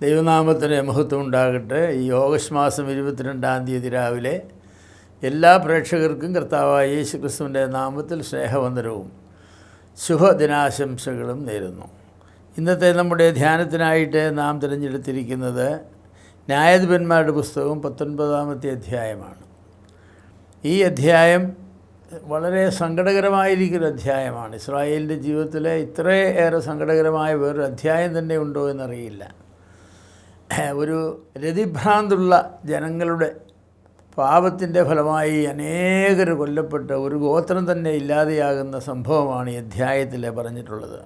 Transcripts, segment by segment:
ദൈവനാമത്തിന് മഹത്വം ഉണ്ടാകട്ടെ. ഈ ഓഗസ്റ്റ് മാസം 22-ാം തീയതി രാവിലെ എല്ലാ പ്രേക്ഷകർക്കും കർത്താവായ യേശു ക്രിസ്തുവിൻ്റെ നാമത്തിൽ സ്നേഹവന്ദനവും ശുഭദിനാശംസകളും നേരുന്നു. ഇന്നത്തെ നമ്മുടെ ധ്യാനത്തിനായിട്ട് നാം തിരഞ്ഞെടുത്തിരിക്കുന്നത് ന്യായാധിപന്മാരുടെ പുസ്തകം 19-ാമത്തെ അധ്യായമാണ്. ഈ അധ്യായം വളരെ സങ്കടകരമായിരിക്കുന്ന അധ്യായമാണ്. ഇസ്രായേലിൻ്റെ ജീവിതത്തിലെ ഇത്രയേറെ സങ്കടകരമായ വേറൊരു അധ്യായം തന്നെ ഉണ്ടോ എന്നറിയില്ല. ഒരു രതിഭ്രാന്തുള്ള ജനങ്ങളുടെ പാപത്തിൻ്റെ ഫലമായി അനേകർ കൊല്ലപ്പെട്ട് ഒരു ഗോത്രം തന്നെ ഇല്ലാതെയാകുന്ന സംഭവമാണ് ഈ അധ്യായത്തിൽ പറഞ്ഞിട്ടുള്ളത്.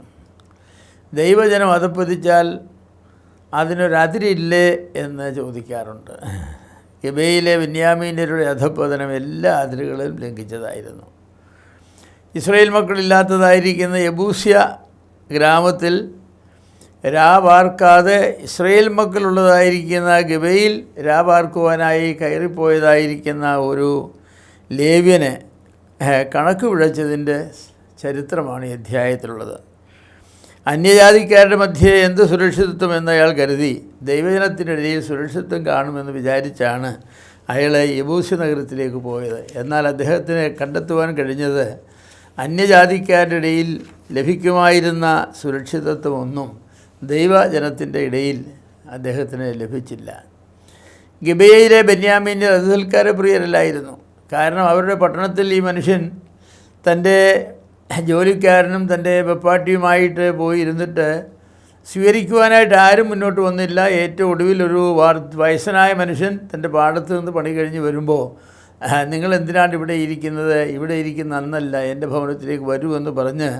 ദൈവജനം അധപ്പതിച്ചാൽ അതിനൊരതിരില്ലേ എന്ന് ചോദിക്കാറുണ്ട്. ഗിബെയിലെ ബെന്യാമീന്യരുടെ അധപ്പതനം എല്ലാ അതിരുകളും ലംഘിച്ചതായിരുന്നു. ഇസ്രായേൽ മക്കളില്ലാത്തതായിരിക്കുന്ന യെബൂസ്യ ഗ്രാമത്തിൽ രാപാർക്കാതെ ഇസ്രായേൽ മക്കളുള്ളതായിരിക്കുന്ന ഗിബെയിൽ രാപാർക്കുവാനായി കയറിപ്പോയതായിരിക്കുന്ന ഒരു ലേവ്യനെ കണക്ക് പിഴച്ചതിൻ്റെ ചരിത്രമാണ് ഈ അധ്യായത്തിലുള്ളത്. അന്യജാതിക്കാരുടെ മധ്യേ എന്ത് സുരക്ഷിതത്വം എന്നയാൾ കരുതി ദൈവജനത്തിനിടയിൽ സുരക്ഷിതത്വം കാണുമെന്ന് വിചാരിച്ചാണ് അയാൾ യെബൂസ്യ നഗരത്തിലേക്ക് പോയത്. എന്നാൽ അദ്ദേഹത്തിന് കണ്ടെത്തുവാൻ കഴിഞ്ഞത് അന്യജാതിക്കാരുടെ ഇടയിൽ ലഭിക്കുമായിരുന്ന സുരക്ഷിതത്വമൊന്നും ദൈവജനത്തിൻ്റെ ഇടയിൽ അദ്ദേഹത്തിന് ലഭിച്ചില്ല. ഗിബെയയിലെ ബെന്യാമീന്യർ സൽക്കാര പ്രിയരല്ലായിരുന്നു. കാരണം അവരുടെ പട്ടണത്തിൽ ഈ മനുഷ്യൻ തൻ്റെ ജോലിക്കാരനും തൻ്റെ വെപ്പാട്ടിയുമായിട്ട് പോയി ഇരുന്നിട്ട് സ്വീകരിക്കുവാനായിട്ട് ആരും മുന്നോട്ട് വന്നില്ല. ഏറ്റവും ഒടുവിൽ ഒരു വയസ്സനായ മനുഷ്യൻ തൻ്റെ പാടത്ത് നിന്ന് പണി കഴിഞ്ഞ് വരുമ്പോൾ, നിങ്ങൾ എന്തിനാണ് ഇവിടെ ഇരിക്കുന്നത്? ഇവിടെ ഇരിക്കുന്ന അന്നല്ല, എൻ്റെ ഭവനത്തിലേക്ക് വരൂ എന്ന് പറഞ്ഞ്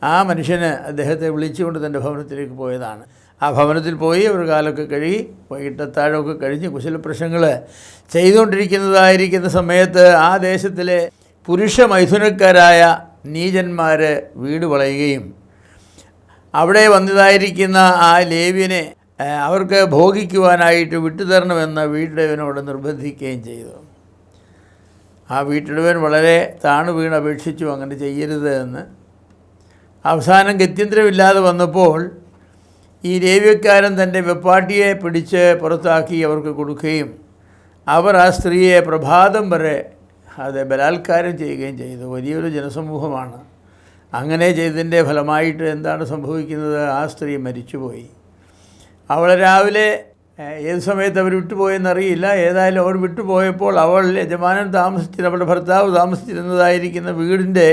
ആ മനുഷ്യന് അദ്ദേഹത്തെ വിളിച്ചുകൊണ്ട് തൻ്റെ ഭവനത്തിലേക്ക് പോയതാണ്. ആ ഭവനത്തിൽ പോയി ഒരു കാലമൊക്കെ കഴുകി വൈകിട്ടത്താഴമൊക്കെ കഴിഞ്ഞ് കുശലപ്രശ്നങ്ങൾ ചെയ്തുകൊണ്ടിരിക്കുന്നതായിരിക്കുന്ന സമയത്ത് ആ ദേശത്തിലെ പുരുഷ മൈഥുനക്കാരായ നീചന്മാർ വീട് വളയുകയും അവിടെ വന്നതായിരിക്കുന്ന ആ ലേവ്യനെ അവർക്ക് ഭോഗിക്കുവാനായിട്ട് വിട്ടുതരണമെന്ന് വീട്ടുടയവനോട് നിർബന്ധിക്കുകയും ചെയ്തു. ആ വീട്ടുടയവൻ വളരെ താണു വീണ് അപേക്ഷിച്ചു അങ്ങനെ ചെയ്യരുത് എന്ന്. അവസാനം ഗത്യന്തരമില്ലാതെ വന്നപ്പോൾ ഈ ലേവ്യക്കാരൻ തൻ്റെ വെപ്പാട്ടിയെ പിടിച്ച് പുറത്താക്കി അവർക്ക് കൊടുക്കുകയും അവർ ആ സ്ത്രീയെ പ്രഭാതം വരെ അത് ബലാത്കാരം ചെയ്യുകയും ചെയ്തു. വലിയൊരു ജനസമൂഹമാണ്. അങ്ങനെ ചെയ്തതിൻ്റെ ഫലമായിട്ട് എന്താണ് സംഭവിക്കുന്നത്? ആ സ്ത്രീ മരിച്ചുപോയി. അവളെ രാവിലെ ഏത് സമയത്ത് അവർ വിട്ടുപോയെന്നറിയില്ല. ഏതായാലും അവർ വിട്ടുപോയപ്പോൾ അവൾ യജമാനൻ അവളുടെ ഭർത്താവ് താമസിച്ചിരുന്നതായിരിക്കുന്ന വീടിൻ്റെ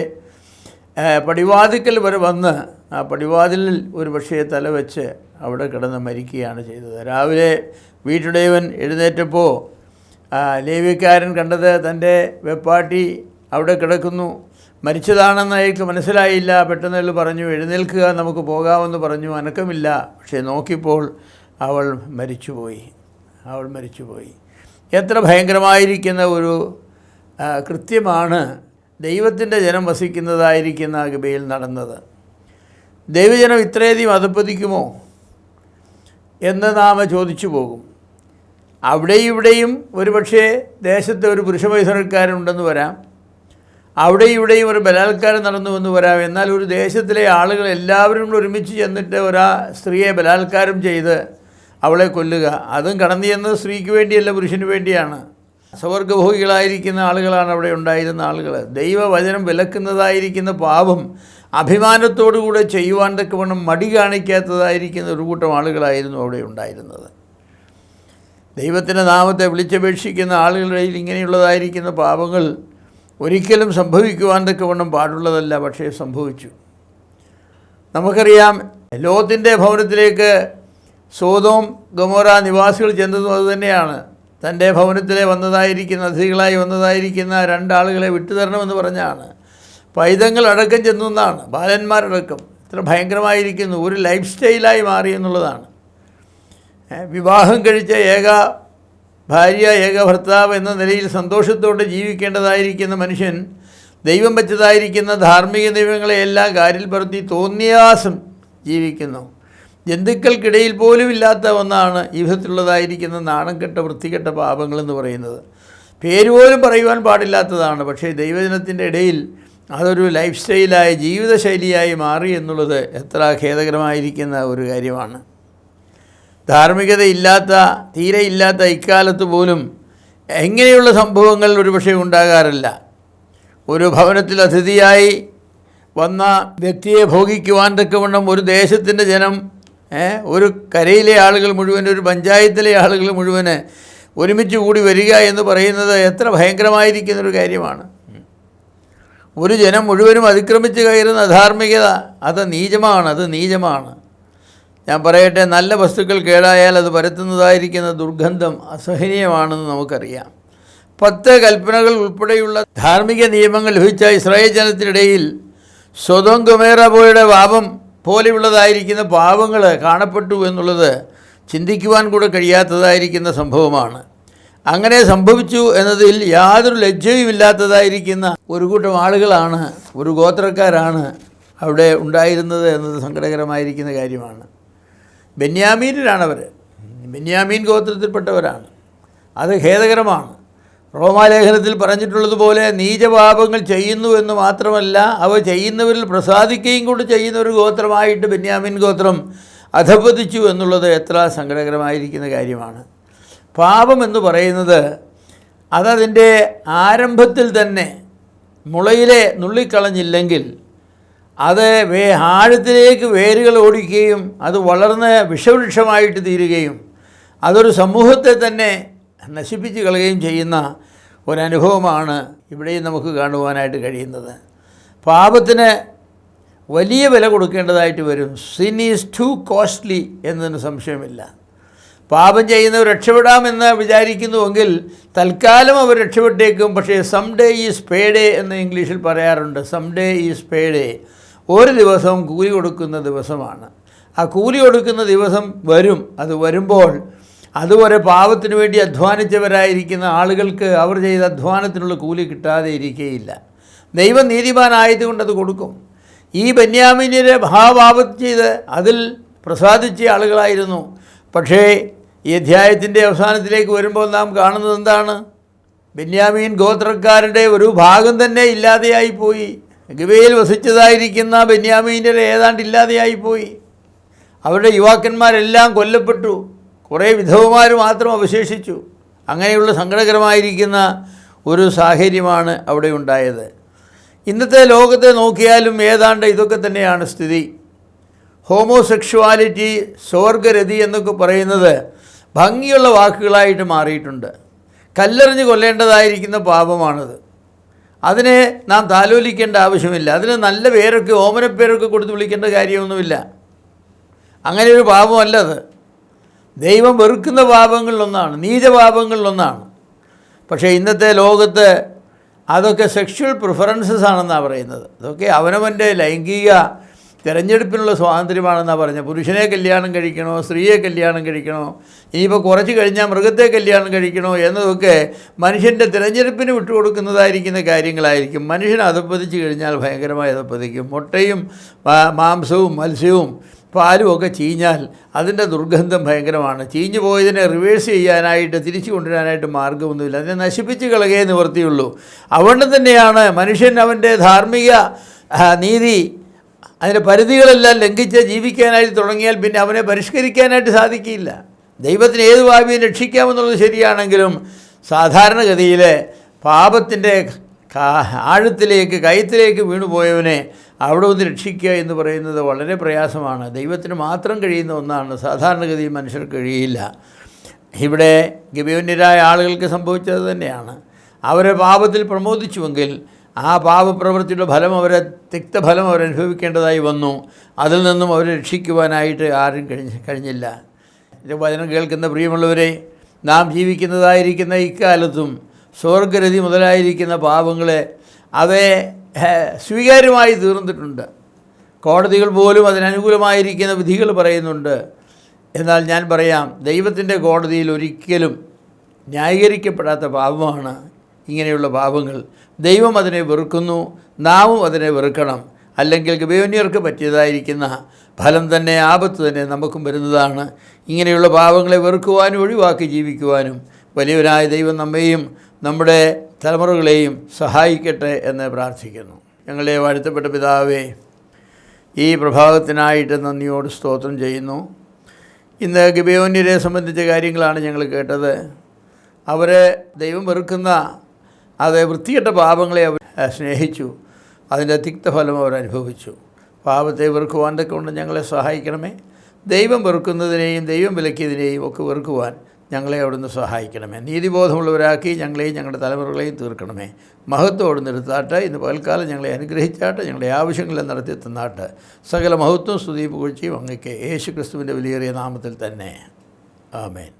പടിവാതിക്കൽ വരെ വന്ന് ആ പടിവാതിലിൽ ഒരു പക്ഷേ തലവെച്ച് അവിടെ കിടന്ന് മരിക്കുകയാണ് ചെയ്തത്. രാവിലെ വീട്ടുടയവൻ എഴുന്നേറ്റപ്പോൾ ലേവ്യക്കാരൻ കണ്ടത് തൻ്റെ വെപ്പാട്ടി അവിടെ കിടക്കുന്നു. മരിച്ചതാണെന്ന് അയാൾക്ക് മനസ്സിലായില്ല. പെട്ടെന്ന് അയാൾ പറഞ്ഞു, എഴുന്നേൽക്കുക, നമുക്ക് പോകാമെന്ന് പറഞ്ഞു. അനക്കമില്ല. പക്ഷേ നോക്കിയപ്പോൾ അവൾ മരിച്ചുപോയി. എത്ര ഭയങ്കരമായിരിക്കുന്ന ഒരു കൃത്യമാണ് ദൈവത്തിൻ്റെ ജനം വസിക്കുന്നതായിരിക്കുന്ന ഗിബെയിൽ നടന്നത്. ദൈവജനം ഇത്രയധികം അധപ്പതിക്കുമോ എന്ന് നാം ചോദിച്ചു പോകും. അവിടെയും ഇവിടെയും ഒരുപക്ഷേ ദേശത്ത് ഒരു പുരുഷമൈഥുനക്കാരുണ്ടെന്ന് വരാം, അവിടെയും ഇവിടെയും ഒരു ബലാത്കാരം നടന്നുവെന്ന് വരാം. എന്നാൽ ഒരു ദേശത്തിലെ ആളുകൾ എല്ലാവരും ഒരുമിച്ച് ചെന്നിട്ട് ഒരാ സ്ത്രീയെ ബലാത്കാരം ചെയ്ത് അവളെ കൊല്ലുക, അതും കടന്നു ചെന്നത് സ്ത്രീക്ക് വേണ്ടിയല്ല, പുരുഷന് വേണ്ടിയാണ്. സ്വർഗ്ഗഭോഗികളായിരിക്കുന്ന ആളുകളാണ് അവിടെ ഉണ്ടായിരുന്ന ആളുകൾ. ദൈവവചനം വിലക്കുന്നതായിരിക്കുന്ന പാപം അഭിമാനത്തോടുകൂടെ ചെയ്യുവാൻ തക്കവണ്ണം മടി കാണിക്കാത്തതായിരിക്കുന്ന ഒരു കൂട്ടം ആളുകളായിരുന്നു അവിടെ ഉണ്ടായിരുന്നത്. ദൈവത്തിൻ്റെ നാമത്തെ വിളിച്ചപേക്ഷിക്കുന്ന ആളുകളുടെ ഇങ്ങനെയുള്ളതായിരിക്കുന്ന പാപങ്ങൾ ഒരിക്കലും സംഭവിക്കുവാൻ തക്കവണ്ണം പാടുള്ളതല്ല. പക്ഷേ സംഭവിച്ചു. നമുക്കറിയാം, ലോത്തിൻ്റെ ഭവനത്തിലേക്ക് സോദോം ഗൊമോറ നിവാസികൾ ചെന്നതും അതുതന്നെയാണ്. തൻ്റെ ഭവനത്തിലെ അതിഥികളായി വന്നതായിരിക്കുന്ന രണ്ടാളുകളെ വിട്ടുതരണമെന്ന് പറഞ്ഞാണ്. പൈതങ്ങൾ അടക്കം ചെന്നാണ്, ബാലന്മാരടക്കം. ഇത്ര ഭയങ്കരമായിരിക്കുന്നു. ഒരു ലൈഫ് സ്റ്റൈലായി മാറി എന്നുള്ളതാണ്. വിവാഹം കഴിച്ച ഏക ഭാര്യ ഏക ഭർത്താവ് എന്ന നിലയിൽ സന്തോഷത്തോടെ ജീവിക്കേണ്ടതായിരിക്കുന്ന മനുഷ്യൻ ദൈവം വെച്ചതായിരിക്കുന്ന ധാർമ്മിക ദൈവങ്ങളെയെല്ലാം കാരിൽ പറത്തി തോന്നിയാസം ജീവിക്കുന്നു. ജന്തുക്കൾക്കിടയിൽ പോലും ഇല്ലാത്ത ഒന്നാണ് ഈ വിധത്തിലുള്ളതായിരിക്കുന്ന നാണംകെട്ട വൃത്തികെട്ട പാപങ്ങളെന്ന് പറയുന്നത്. പേര് പോലും പറയുവാൻ പാടില്ലാത്തതാണ്. പക്ഷേ ദൈവജനത്തിൻ്റെ ഇടയിൽ അതൊരു ലൈഫ് സ്റ്റൈലായി ജീവിതശൈലിയായി മാറി എന്നുള്ളത് എത്ര ഖേദകരമായിരിക്കുന്ന ഒരു കാര്യമാണ്. ധാർമ്മികതയില്ലാത്ത, തീരെ ഇല്ലാത്ത ഇക്കാലത്ത് പോലും എങ്ങനെയുള്ള സംഭവങ്ങൾ ഒരുപക്ഷെ ഉണ്ടാകാറില്ല. ഒരു ഭവനത്തിൽ അതിഥിയായി വന്ന വ്യക്തിയെ ഭോഗിക്കുവാൻ തക്കവണ്ണം ഒരു ദേശത്തിൻ്റെ ജനം, ഒരു കരയിലെ ആളുകൾ മുഴുവൻ, ഒരു പഞ്ചായത്തിലെ ആളുകൾ മുഴുവൻ ഒരുമിച്ച് കൂടി വരിക എന്ന് പറയുന്നത് എത്ര ഭയങ്കരമായിരിക്കുന്നൊരു കാര്യമാണ്. ഒരു ജനം മുഴുവനും അതിക്രമിച്ച് കയറുന്ന അധാർമികത, അത് നീചമാണ്. ഞാൻ പറയട്ടെ, നല്ല വസ്തുക്കൾ കേടായാൽ അത് പരത്തുന്നതായിരിക്കുന്ന ദുർഗന്ധം അസഹനീയമാണെന്ന് നമുക്കറിയാം. 10 കൽപ്പനകൾ ഉൾപ്പെടെയുള്ള ധാർമ്മിക നിയമങ്ങൾ ലഭിച്ച ഇസ്രായേൽ ജനത്തിനിടയിൽ സൊദോം ഗൊമോറയുടെ പാപം പോലെയുള്ളതായിരിക്കുന്ന പാപങ്ങൾ കാണപ്പെട്ടു എന്നുള്ളത് ചിന്തിക്കുവാൻ കൂടെ കഴിയാത്തതായിരിക്കുന്ന സംഭവമാണ്. അങ്ങനെ സംഭവിച്ചു എന്നതിൽ യാതൊരു ലജ്ജയുമില്ലാത്തതായിരിക്കുന്ന ഒരു കൂട്ടം ആളുകളാണ്, ഒരു ഗോത്രക്കാരാണ് അവിടെ ഉണ്ടായിരുന്നത് എന്നത് സങ്കടകരമായിരിക്കുന്ന കാര്യമാണ്. ബെന്യാമീനരാണവർ, ബെന്യാമീൻ ഗോത്രത്തിൽപ്പെട്ടവരാണ്. അത് ഖേദകരമാണ്. റോമാലേഖനത്തിൽ പറഞ്ഞിട്ടുള്ളതുപോലെ നീചപാപങ്ങൾ ചെയ്യുന്നു എന്ന് മാത്രമല്ല, അവ ചെയ്യുന്നവരിൽ പ്രസാദിക്കുകയും കൂടി ചെയ്യുന്ന ഒരു ഗോത്രമായിട്ട് ബെന്യാമീൻ ഗോത്രം അധപതിച്ചു എന്നുള്ളത് എത്ര സങ്കടകരമായിരിക്കുന്ന കാര്യമാണ്. പാപം എന്ന് പറയുന്നത് അതതിൻ്റെ ആരംഭത്തിൽ തന്നെ മുളയിലെ നുള്ളിക്കളഞ്ഞില്ലെങ്കിൽ അത് ആഴത്തിലേക്ക് വേരുകൾ ഓടിക്കുകയും അത് വളർന്ന് വിഷവൃക്ഷമായിട്ട് തീരുകയും അതൊരു സമൂഹത്തെ തന്നെ നശിപ്പിച്ച് കളയുകയും ചെയ്യുന്ന ഒരനുഭവമാണ് ഇവിടെയും നമുക്ക് കാണുവാനായിട്ട് കഴിയുന്നത്. പാപത്തിന് വലിയ വില കൊടുക്കേണ്ടതായിട്ട് വരും. സിൻ ഈസ് ടു കോസ്റ്റ്ലി എന്നതിന് സംശയമില്ല. പാപം ചെയ്യുന്നവർ രക്ഷപ്പെടാമെന്ന് വിചാരിക്കുന്നുവെങ്കിൽ തൽക്കാലം അവർ രക്ഷപ്പെട്ടേക്കും. പക്ഷേ some day is pay day എന്ന് ഇംഗ്ലീഷിൽ പറയാറുണ്ട്. Some day is pay day, ഒരു ദിവസം കൂലി കൊടുക്കുന്ന ദിവസമാണ്. ആ കൂലി കൊടുക്കുന്ന ദിവസം വരും. അത് വരുമ്പോൾ അതുവരെ പാപത്തിന് വേണ്ടി അധ്വാനിച്ചവരായിരിക്കുന്ന ആളുകൾക്ക് അവർ ചെയ്ത അധ്വാനത്തിനുള്ള കൂലി കിട്ടാതെ ഇരിക്കുകയില്ല. ദൈവം നീതിമാനായതുകൊണ്ട് അത് കൊടുക്കും. ഈ ബെന്യാമീന്യരെ മഹാപാപം ചെയ്ത് അതിൽ പ്രസാദിച്ച ആളുകളായിരുന്നു. പക്ഷേ ഈ അധ്യായത്തിൻ്റെ അവസാനത്തിലേക്ക് വരുമ്പോൾ നാം കാണുന്നത് എന്താണ്? ബെന്യാമീൻ ഗോത്രക്കാരുടെ ഒരു ഭാഗം തന്നെ ഇല്ലാതെയായിപ്പോയി. ഗിബയിൽ വസിച്ചതായിരിക്കുന്ന ബെന്യാമീന്യരെ ഏതാണ്ട് ഇല്ലാതെയായിപ്പോയി. അവരുടെ യുവാക്കന്മാരെല്ലാം കൊല്ലപ്പെട്ടു. കുറേ വിധവമാർ മാത്രം അവശേഷിച്ചു. അങ്ങനെയുള്ള സങ്കടകരമായിരിക്കുന്ന ഒരു സാഹചര്യമാണ് അവിടെ ഉണ്ടായത്. ഇന്നത്തെ ലോകത്തെ നോക്കിയാലും ഏതാണ്ട് ഇതൊക്കെ തന്നെയാണ് സ്ഥിതി. ഹോമോസെക്ഷുവാലിറ്റി, സ്വർഗരതി എന്നൊക്കെ പറയുന്നത് ഭംഗിയുള്ള വാക്കുകളായിട്ട് മാറിയിട്ടുണ്ട്. കല്ലെറിഞ്ഞ് കൊല്ലേണ്ടതായിരിക്കുന്ന പാപമാണത്. അതിനെ നാം താലോലിക്കേണ്ട ആവശ്യമില്ല. അതിന് നല്ല പേരൊക്കെ, ഓമനപ്പേരൊക്കെ കൊടുത്ത് വിളിക്കേണ്ട കാര്യമൊന്നുമില്ല. അങ്ങനെ ഒരു പാപമല്ല അത്. ദൈവം വെറുക്കുന്ന പാപങ്ങളിലൊന്നാണ്, നീചപാപങ്ങളിലൊന്നാണ്. പക്ഷേ ഇന്നത്തെ ലോകത്ത് അതൊക്കെ സെക്ഷൽ പ്രിഫറൻസസ് ആണെന്നാണ് പറയുന്നത്. അതൊക്കെ അവനവൻ്റെ ലൈംഗിക തിരഞ്ഞെടുപ്പിനുള്ള സ്വാതന്ത്ര്യമാണെന്നാണ് പറഞ്ഞത്. പുരുഷനെ കല്യാണം കഴിക്കണോ, സ്ത്രീയെ കല്യാണം കഴിക്കണോ, ഇനിയിപ്പോൾ കുറച്ച് കഴിഞ്ഞാൽ മൃഗത്തെ കല്യാണം കഴിക്കണോ എന്നതൊക്കെ മനുഷ്യൻ്റെ തിരഞ്ഞെടുപ്പിന് വിട്ടുകൊടുക്കുന്നതായിരിക്കുന്ന കാര്യങ്ങളായിരിക്കും. മനുഷ്യൻ അധപ്പതിച്ച് കഴിഞ്ഞാൽ ഭയങ്കരമായി അധപ്പതിക്കും. മുട്ടയും മാംസവും മത്സ്യവും പാലും ഒക്കെ ചീഞ്ഞാൽ അതിൻ്റെ ദുർഗന്ധം ഭയങ്കരമാണ്. ചീഞ്ഞു പോയതിനെ റിവേഴ്സ് ചെയ്യാനായിട്ട്, തിരിച്ചു കൊണ്ടുവരാനായിട്ട് മാർഗ്ഗമൊന്നുമില്ല. അതിനെ നശിപ്പിച്ച് കളകയെ നിവർത്തിയുള്ളൂ. അതുകൊണ്ട് തന്നെയാണ് മനുഷ്യൻ അവൻ്റെ ധാർമ്മിക നീതി, അതിൻ്റെ പരിധികളെല്ലാം ലംഘിച്ച് ജീവിക്കാനായിട്ട് തുടങ്ങിയാൽ പിന്നെ അവനെ പരിഷ്കരിക്കാനായിട്ട് സാധിക്കില്ല. ദൈവത്തിന് ഏത് പാപിയും രക്ഷിക്കാമെന്നുള്ളത് ശരിയാണെങ്കിലും സാധാരണഗതിയിൽ പാപത്തിൻ്റെ ആഴത്തിലേക്ക്, കയത്തിലേക്ക് വീണുപോയവനെ അവിടെ ഒന്ന് രക്ഷിക്കുക എന്ന് പറയുന്നത് വളരെ പ്രയാസമാണ്. ദൈവത്തിന് മാത്രം കഴിയുന്ന ഒന്നാണ്. സാധാരണഗതിയിൽ മനുഷ്യർക്ക് കഴിയില്ല. ഇവിടെ ഗിബെയോന്യരായ ആളുകൾക്ക് സംഭവിച്ചത് തന്നെയാണ്. അവരെ പാപത്തിൽ പ്രമോദിച്ചുവെങ്കിൽ ആ പാപപ്രവൃത്തിയുടെ ഫലം, തിക്തഫലം അവരനുഭവിക്കേണ്ടതായി വന്നു. അതിൽ നിന്നും അവരെ രക്ഷിക്കുവാനായിട്ട് ആരും കഴിഞ്ഞില്ല. വചനം കേൾക്കുന്ന പ്രിയമുള്ളവരെ, നാം ജീവിക്കുന്നതായിരിക്കുന്ന ഇക്കാലത്തും സ്വർഗരതി മുതലായിരിക്കുന്ന പാപങ്ങളെ അവയെ സ്വീകാര്യമായി തീർന്നിട്ടുണ്ട്. കോടതികൾ പോലും അതിനനുകൂലമായിരിക്കുന്ന വിധികൾ പറയുന്നുണ്ട്. എന്നാൽ ഞാൻ പറയാം, ദൈവത്തിൻ്റെ കോടതിയിൽ ഒരിക്കലും ന്യായീകരിക്കപ്പെടാത്ത പാപമാണ് ഇങ്ങനെയുള്ള പാപങ്ങൾ. ദൈവം അതിനെ വെറുക്കുന്നു, നാമും അതിനെ വെറുക്കണം. അല്ലെങ്കിൽ ഗിബെയോന്യർക്ക് പറ്റിയതായിരിക്കുന്ന ഫലം തന്നെ, ആപത്ത് തന്നെ നമുക്കും വരുന്നതാണ്. ഇങ്ങനെയുള്ള പാപങ്ങളെ വെറുക്കുവാനും ഒഴിവാക്കി ജീവിക്കുവാനും വലിയവനായ ദൈവം നമ്മെയും നമ്മുടെ തലമുറകളെയും സഹായിക്കട്ടെ എന്ന് പ്രാർത്ഥിക്കുന്നു. ഞങ്ങളെ വാഴ്ത്തപ്പെട്ട പിതാവേ, ഈ പ്രഭാതത്തിനായിട്ട് നന്ദിയോട് സ്തോത്രം ചെയ്യുന്നു. ഇന്ന് ഗിബെയോന്യരെ സംബന്ധിച്ച കാര്യങ്ങളാണ് ഞങ്ങൾ കേട്ടത്. അവർ ദൈവം വെറുക്കുന്ന വൃത്തികെട്ട പാപങ്ങളെ അവർ സ്നേഹിച്ചു. അതിൻ്റെ തിക്തഫലം അവർ അനുഭവിച്ചു. പാപത്തെ വെറുക്കുവാൻ കൊണ്ട് ഞങ്ങളെ സഹായിക്കണമേ. ദൈവം വെറുക്കുന്നതിനെയും ദൈവം വിലക്കിയതിനെയും ഒക്കെ വെറുക്കുവാൻ ഞങ്ങളെ അവിടുന്ന് സഹായിക്കണമേ. നീതിബോധമുള്ളവരാക്കി ഞങ്ങളെയും ഞങ്ങളുടെ തലമുറകളെയും തീർക്കണമേ. മഹത്വത്തോട് നിർത്താട്ട്. ഇന്ന് പകൽക്കാലം ഞങ്ങളെ അനുഗ്രഹിച്ചാട്ട്. ഞങ്ങളുടെ ആവശ്യങ്ങളെ നടത്തി തന്നാട്ട്. സകല മഹത്വം സ്തുതി പുകഴ്ചയും അങ്ങയ്ക്ക് യേശു ക്രിസ്തുവിൻ്റെ വിലയേറിയ നാമത്തിൽ തന്നെ. ആമേൻ.